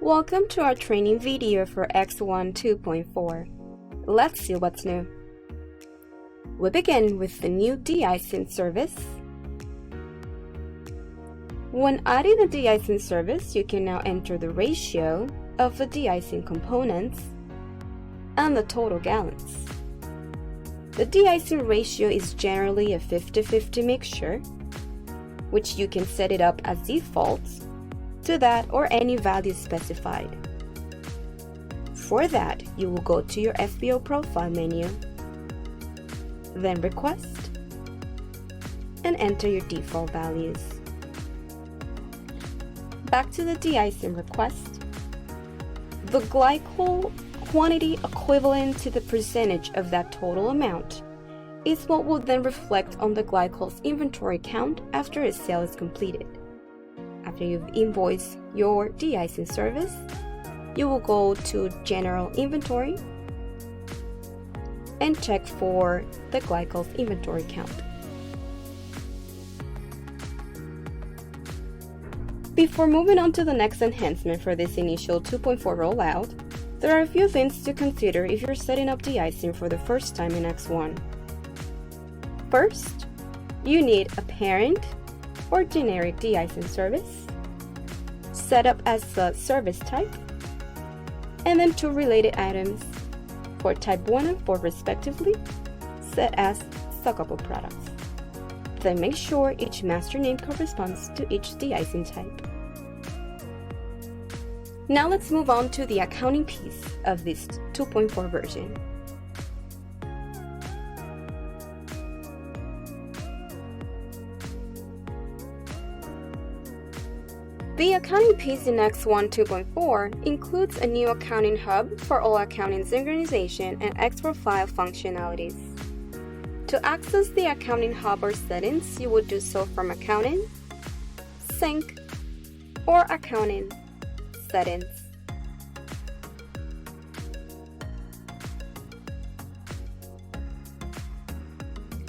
Welcome to our training video for X1 2.4. Let's see what's new. We begin with the new de-icing service. When adding a de-icing service, you can now enter the ratio of the de-icing components and the total gallons. The de-icing ratio is generally a 50-50 mixture, which you can set it up as default to that or any value specified. For that, you will go to your FBO profile menu, then Request, and enter your default values. Back to the de-icing request. The glycol quantity equivalent to the percentage of that total amount is what will then reflect on the glycol's inventory count after a sale is completed. After you've invoiced your de-icing service, you will go to General Inventory and check for the glycol's inventory count. Before moving on to the next enhancement for this initial 2.4 rollout, there are a few things to consider if you're setting up de-icing for the first time in X1. First, you need a parent or generic de-icing service, set up as the service type, and then two related items for type 1 and 4 respectively, set as stockable products. Then make sure each master name corresponds to each de-icing type. Now let's move on to the accounting piece of this 2.4 version. The accounting piece in X1 2.4 includes a new accounting hub for all accounting synchronization and export file functionalities. To access the accounting hub or settings, you would do so from Accounting, Sync, or Accounting, Settings.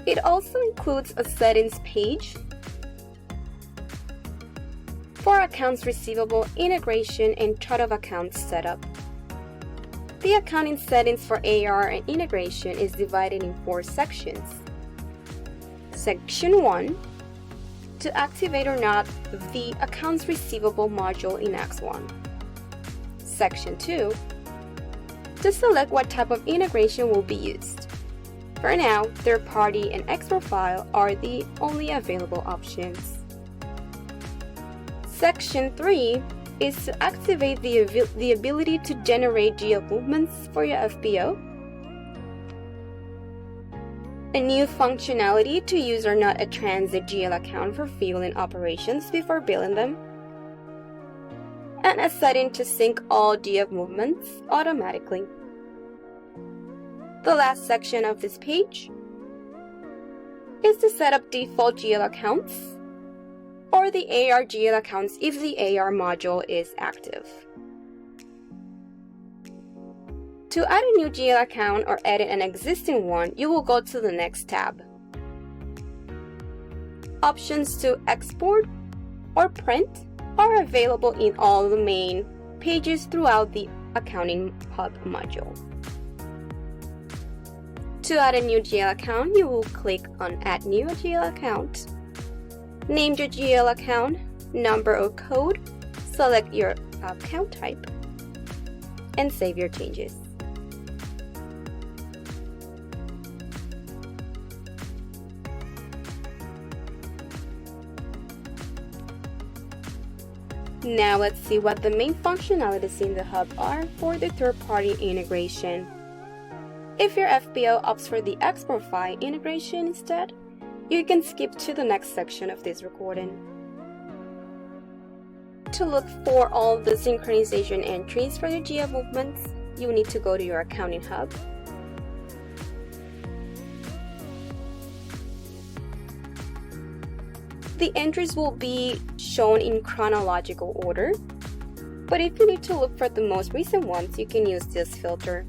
It also includes a settings page for accounts receivable integration and chart of accounts setup. The accounting settings for AR and integration is divided in 4 sections. Section 1, to activate or not the accounts receivable module in X1. Section 2, to select what type of integration will be used. For now, third-party and export file are the only available options. Section 3 is to activate the ability to generate GL movements for your FBO, a new functionality to use or not a transit GL account for fueling operations before billing them, and a setting to sync all GL movements automatically. The last section of this page is to set up default GL accounts or the AR GL accounts if the AR module is active. To add a new GL account or edit an existing one, you will go to the next tab. Options to export or print are available in all the main pages throughout the Accounting Hub module. To add a new GL account, you will click on Add New GL Account. Name your GL account, number or code, select your account type, and save your changes. Now let's see what the main functionalities in the hub are for the third-party integration. If your FBO opts for the export file integration instead, you can skip to the next section of this recording. To look for all the synchronization entries for your GL movements, you need to go to your Accounting Hub. The entries will be shown in chronological order, but if you need to look for the most recent ones, you can use this filter.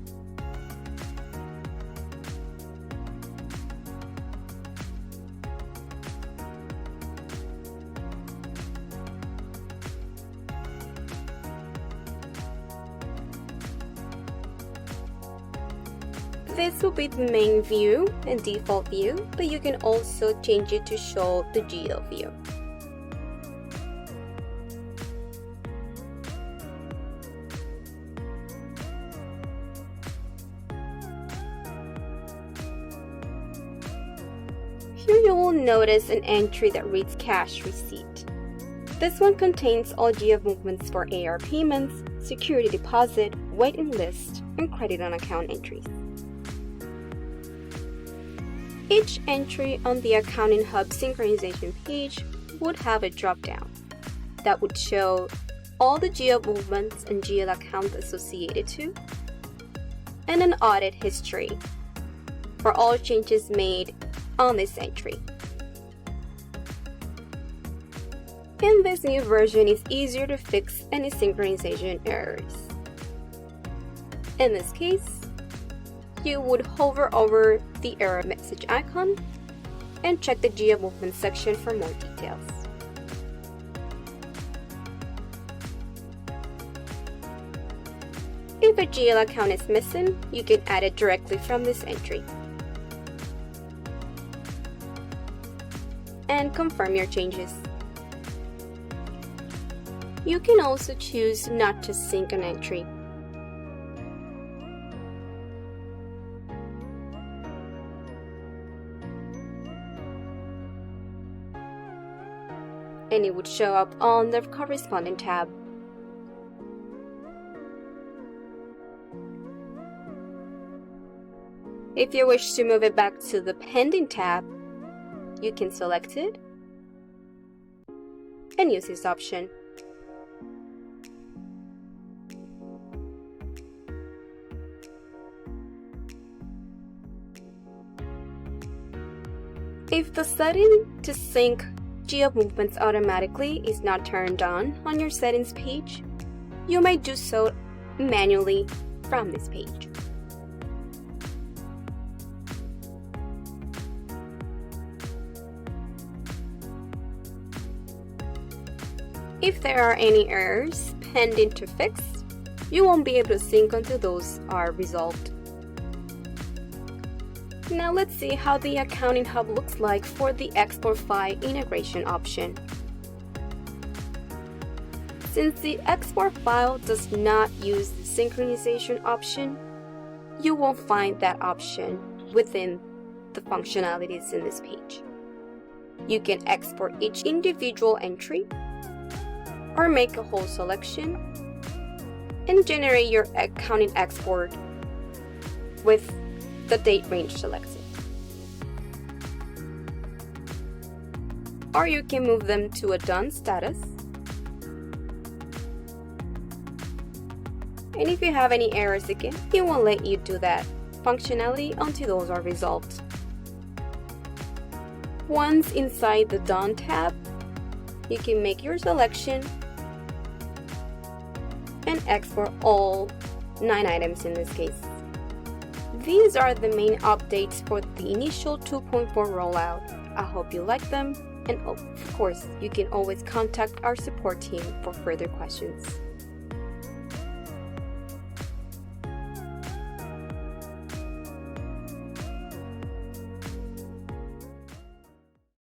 This will be the main view and default view, but you can also change it to show the GL view. Here you will notice an entry that reads cash receipt. This one contains all GL movements for AR payments, security deposit, waiting list, and credit on account entries. Each entry on the Accounting Hub synchronization page would have a drop-down that would show all the GL movements and GL accounts associated to, and an audit history for all changes made on this entry. In this new version, it's easier to fix any synchronization errors. In this case, you would hover over the error message icon and check the GL movement section for more details. If a GL account is missing, you can add it directly from this entry. And confirm your changes. You can also choose not to sync an entry. And it would show up on the corresponding tab. If you wish to move it back to the Pending tab, you can select it and use this option. If the setting to sync GL movements automatically is not turned on your settings page, you might do so manually from this page. If there are any errors pending to fix, you won't be able to sync until those are resolved. Now let's see how the Accounting Hub looks like for the Export File integration option. Since the export file does not use the synchronization option, you won't find that option within the functionalities in this page. You can export each individual entry or make a whole selection and generate your accounting export with the date range selected. Or you can move them to a done status. And if you have any errors again, it won't let you do that functionality until those are resolved. Once inside the Done tab, you can make your selection and export all 9 items in this case. These are the main updates for the initial 2.4 rollout. I hope you like them, and of course, you can always contact our support team for further questions.